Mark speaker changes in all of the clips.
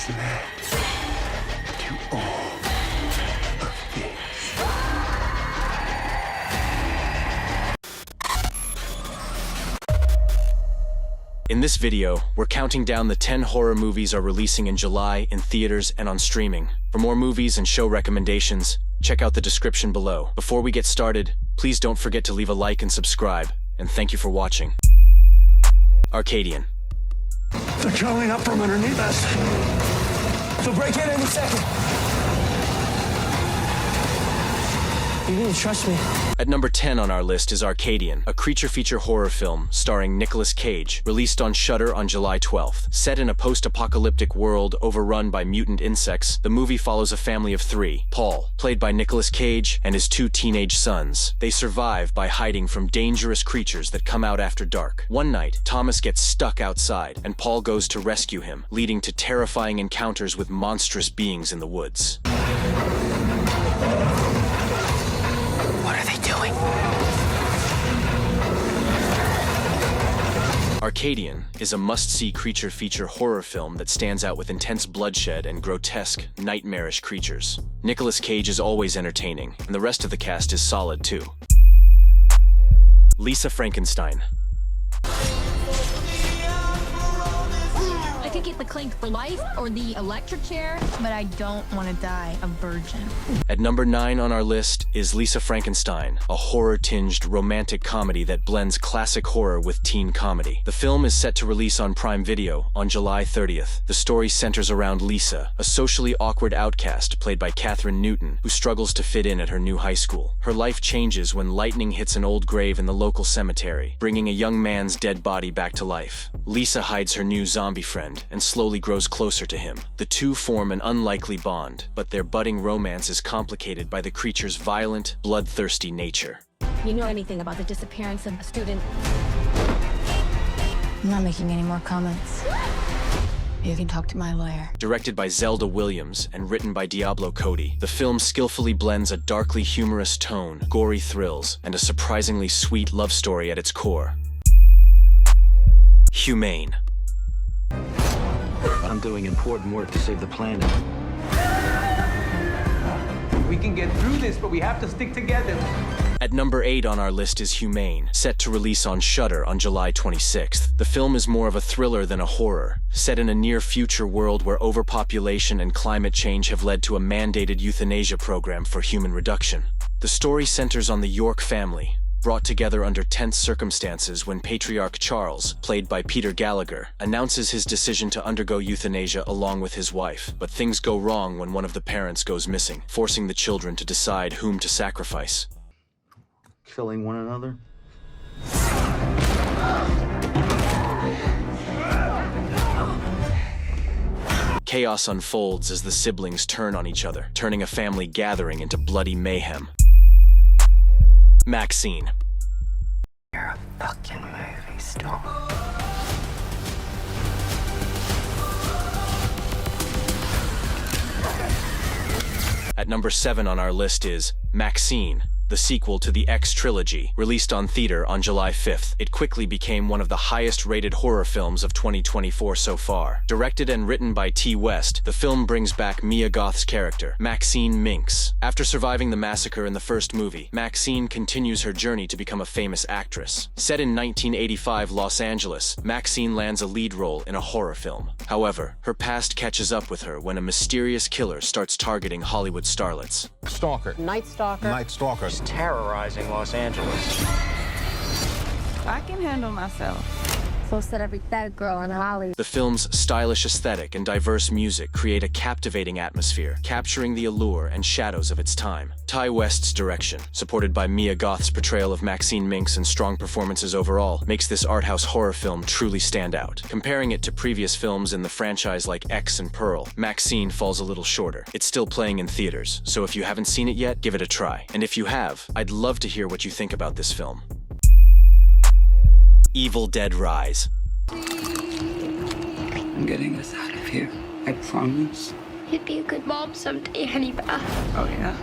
Speaker 1: testament to all of this.
Speaker 2: In this video, we're counting down the 10 horror movies are releasing in July in theaters and on streaming. For more movies and show recommendations, check out the description below. Before we get started, please don't forget to leave a like and subscribe, and thank you for watching. Arcadian.
Speaker 1: They're coming up from underneath us. They'll break in any second. You need to trust me.
Speaker 2: At number 10 on our list is Arcadian, a creature feature horror film starring Nicolas Cage, released on Shudder on July 12th. Set in a post-apocalyptic world overrun by mutant insects, the movie follows a family of three. Paul, played by Nicolas Cage, and his two teenage sons. They survive by hiding from dangerous creatures that come out after dark. One night, Thomas gets stuck outside, and Paul goes to rescue him, leading to terrifying encounters with monstrous beings in the woods.
Speaker 1: What are they doing?
Speaker 2: Arcadian is a must-see creature feature horror film that stands out with intense bloodshed and grotesque, nightmarish creatures. Nicolas Cage is always entertaining, and the rest of the cast is solid too. Lisa Frankenstein.
Speaker 3: I could get the clink for life or the electric chair, but I don't want to die a virgin.
Speaker 2: At number 9 on our list is Lisa Frankenstein, a horror-tinged romantic comedy that blends classic horror with teen comedy. The film is set to release on Prime Video on July 30th. The story centers around Lisa, a socially awkward outcast played by Katherine Newton, who struggles to fit in at her new high school. Her life changes when lightning hits an old grave in the local cemetery, bringing a young man's dead body back to life. Lisa hides her new zombie friend and slowly grows closer to him. The two form an unlikely bond, but their budding romance is complicated by the creature's violent, bloodthirsty nature.
Speaker 3: You know anything about the disappearance of a student?
Speaker 4: I'm not making any more comments. You can talk to my lawyer.
Speaker 2: Directed by Zelda Williams and written by Diablo Cody, the film skillfully blends a darkly humorous tone, gory thrills, and a surprisingly sweet love story at its core. Humane.
Speaker 5: I'm doing important work to save the planet.
Speaker 6: We can get through this, but we have to stick together.
Speaker 2: At number 8 on our list is Humane, set to release on Shudder on July 26th. The film is more of a thriller than a horror, set in a near-future world where overpopulation and climate change have led to a mandated euthanasia program for human reduction. The story centers on the York family, brought together under tense circumstances when Patriarch Charles, played by Peter Gallagher, announces his decision to undergo euthanasia along with his wife. But things go wrong when one of the parents goes missing, forcing the children to decide whom to sacrifice.
Speaker 5: Killing one another?
Speaker 2: Chaos unfolds as the siblings turn on each other, turning a family gathering into bloody mayhem. Maxxxine.
Speaker 1: You're a fucking movie star.
Speaker 2: At number 7 on our list is Maxxxine, the sequel to the X trilogy, released on theater on July 5th. It quickly became one of the highest-rated horror films of 2024 so far. Directed and written by T. West, the film brings back Mia Goth's character, Maxine Minx. After surviving the massacre in the first movie, Maxine continues her journey to become a famous actress. Set in 1985 Los Angeles, Maxine lands a lead role in a horror film. However, her past catches up with her when a mysterious killer starts targeting Hollywood starlets.
Speaker 7: Stalker.
Speaker 3: Night Stalker.
Speaker 7: Night Stalker.
Speaker 5: Terrorizing Los Angeles.
Speaker 4: I can handle myself.
Speaker 3: So said every fat girl in Hollywood.
Speaker 2: The film's stylish aesthetic and diverse music create a captivating atmosphere, capturing the allure and shadows of its time. Ty West's direction, supported by Mia Goth's portrayal of Maxine Minx and strong performances overall, makes this art house horror film truly stand out. Comparing it to previous films in the franchise like X and Pearl, Maxine falls a little shorter. It's still playing in theaters, so if you haven't seen it yet, give it a try. And if you have, I'd love to hear what you think about this film. Evil Dead Rise.
Speaker 1: I'm getting us out of here. I promise.
Speaker 8: You'd be a good mom someday, honey pie.
Speaker 1: Oh, yeah?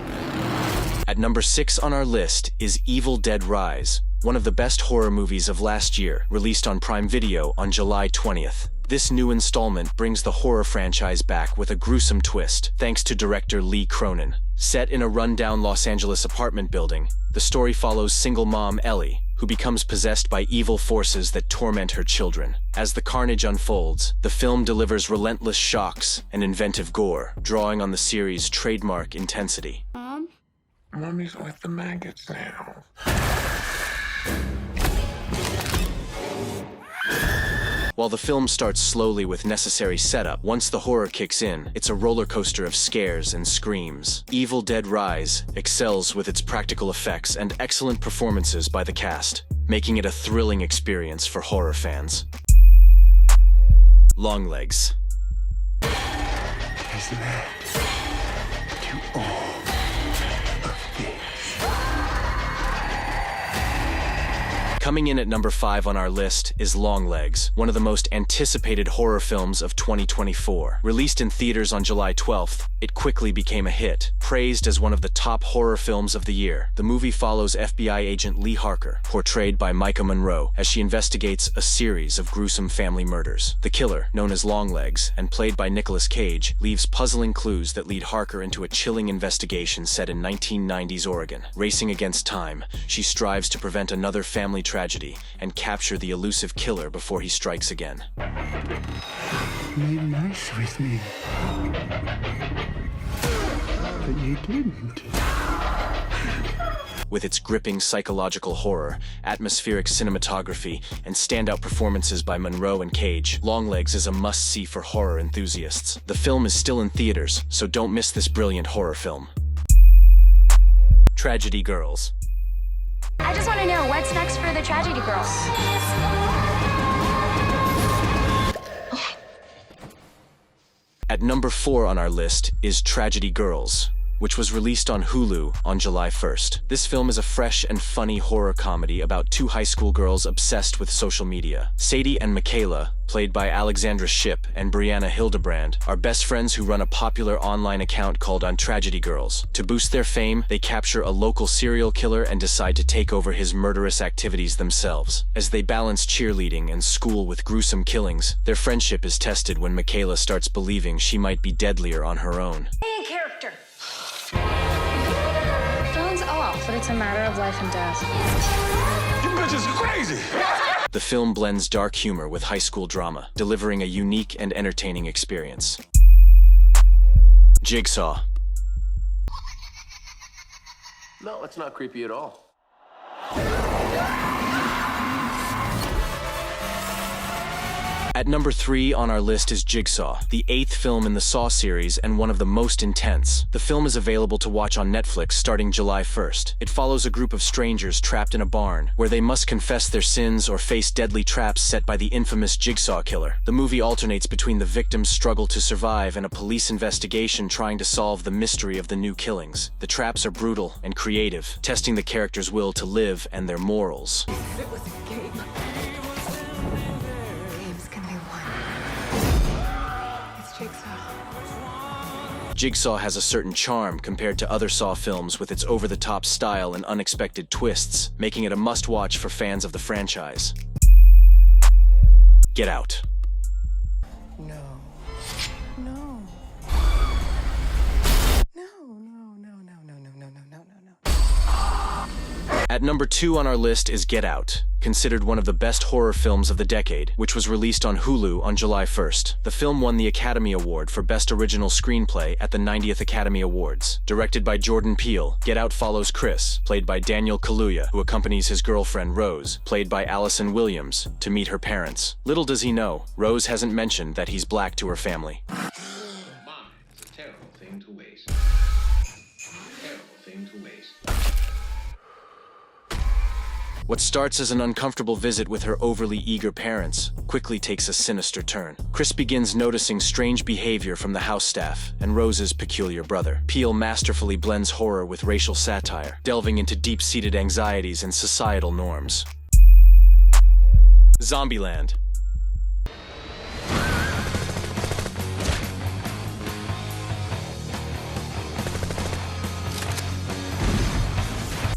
Speaker 2: At number 6 on our list is Evil Dead Rise, one of the best horror movies of last year, released on Prime Video on July 20th. This new installment brings the horror franchise back with a gruesome twist, thanks to director Lee Cronin. Set in a rundown Los Angeles apartment building, the story follows single mom Ellie, who becomes possessed by evil forces that torment her children. As the carnage unfolds, the film delivers relentless shocks and inventive gore, drawing on the series' trademark intensity.
Speaker 8: Mom?
Speaker 1: Mommy's with the maggots now.
Speaker 2: While the film starts slowly with necessary setup, once the horror kicks in, it's a roller coaster of scares and screams. Evil Dead Rise excels with its practical effects and excellent performances by the cast, making it a thrilling experience for horror fans. Longlegs.
Speaker 1: Is led to all of this.
Speaker 2: Coming in at number 5 on our list is Longlegs, one of the most anticipated horror films of 2024. Released in theaters on July 12th, it quickly became a hit, praised as one of the top horror films of the year. The movie follows FBI agent Lee Harker, portrayed by Micah Monroe, as she investigates a series of gruesome family murders. The killer, known as Longlegs, and played by Nicolas Cage, leaves puzzling clues that lead Harker into a chilling investigation set in 1990s Oregon. Racing against time, she strives to prevent another family tragedy and capture the elusive killer before he strikes again.
Speaker 1: Made nice with me. But you didn't.
Speaker 2: With its gripping psychological horror, atmospheric cinematography, and standout performances by Monroe and Cage, Longlegs is a must-see for horror enthusiasts. The film is still in theaters, so don't miss this brilliant horror film. Tragedy Girls.
Speaker 8: I just want to know what's next for the Tragedy Girls.
Speaker 2: At number 4 on our list is Tragedy Girls, which was released on Hulu on July 1st. This film is a fresh and funny horror comedy about two high school girls obsessed with social media. Sadie and Michaela, played by Alexandra Shipp and Brianna Hildebrand, are best friends who run a popular online account called On Tragedy Girls. To boost their fame, they capture a local serial killer and decide to take over his murderous activities themselves. As they balance cheerleading and school with gruesome killings, their friendship is tested when Michaela starts believing she might be deadlier on her own.
Speaker 8: Main character. Phone's off, but it's a matter of life and death.
Speaker 1: You bitches are crazy!
Speaker 2: The film blends dark humor with high school drama, delivering a unique and entertaining experience. Jigsaw.
Speaker 7: No, it's not creepy at all.
Speaker 2: At number 3 on our list is Jigsaw, the 8th film in the Saw series and one of the most intense. The film is available to watch on Netflix starting July 1st. It follows a group of strangers trapped in a barn, where they must confess their sins or face deadly traps set by the infamous Jigsaw killer. The movie alternates between the victim's struggle to survive and a police investigation trying to solve the mystery of the new killings. The traps are brutal and creative, testing the characters' will to live and their morals.
Speaker 4: It was a game. Games can be won. It's Jigsaw.
Speaker 2: Jigsaw has a certain charm compared to other Saw films with its over-the-top style and unexpected twists, making it a must-watch for fans of the franchise. Get Out.
Speaker 4: No. No. No, no, no, no, no, no, no, no, no, no, no.
Speaker 2: At number 2 on our list is Get Out, considered one of the best horror films of the decade, which was released on Hulu on July 1st. The film won the Academy Award for Best Original Screenplay at the 90th Academy Awards. Directed by Jordan Peele, Get Out follows Chris, played by Daniel Kaluuya, who accompanies his girlfriend Rose, played by Allison Williams, to meet her parents. Little does he know, Rose hasn't mentioned that he's black to her family.
Speaker 9: Mom, it's a terrible thing to waste. Terrible thing to waste.
Speaker 2: What starts as an uncomfortable visit with her overly eager parents quickly takes a sinister turn. Chris begins noticing strange behavior from the house staff and Rose's peculiar brother. Peele masterfully blends horror with racial satire, delving into deep-seated anxieties and societal norms. Zombieland.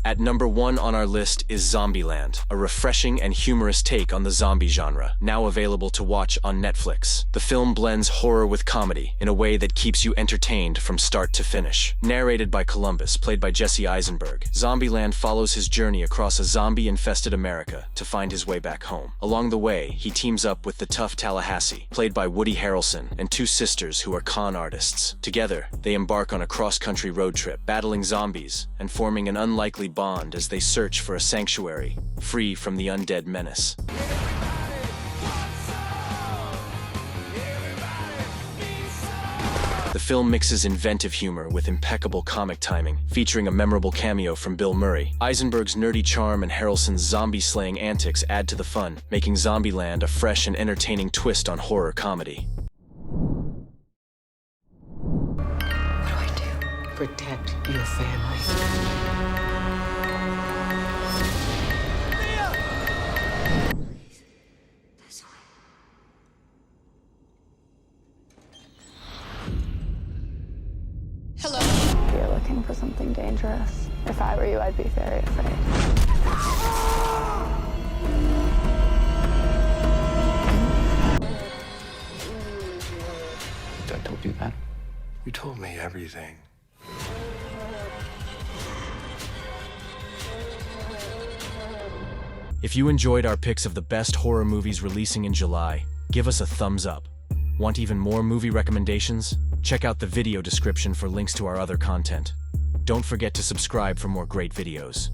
Speaker 2: At number 1 on our list is Zombieland, a refreshing and humorous take on the zombie genre, now available to watch on Netflix. The film blends horror with comedy in a way that keeps you entertained from start to finish. Narrated by Columbus, played by Jesse Eisenberg, Zombieland follows his journey across a zombie-infested America to find his way back home. Along the way, he teams up with the tough Tallahassee, played by Woody Harrelson, and 2 sisters who are con artists. Together, they embark on a cross-country road trip, battling zombies and forming an unlikely bond as they search for a sanctuary, free from the undead menace. The film mixes inventive humor with impeccable comic timing, featuring a memorable cameo from Bill Murray. Eisenberg's nerdy charm and Harrelson's zombie-slaying antics add to the fun, making Zombieland a fresh and entertaining twist on horror comedy.
Speaker 10: What do I do? Protect your family.
Speaker 11: You're looking for something dangerous. If I were you, I'd be very afraid.
Speaker 5: I told you that.
Speaker 1: You told me everything.
Speaker 2: If you enjoyed our picks of the best horror movies releasing in July, give us a thumbs up. Want even more movie recommendations? Check out the video description for links to our other content. Don't forget to subscribe for more great videos.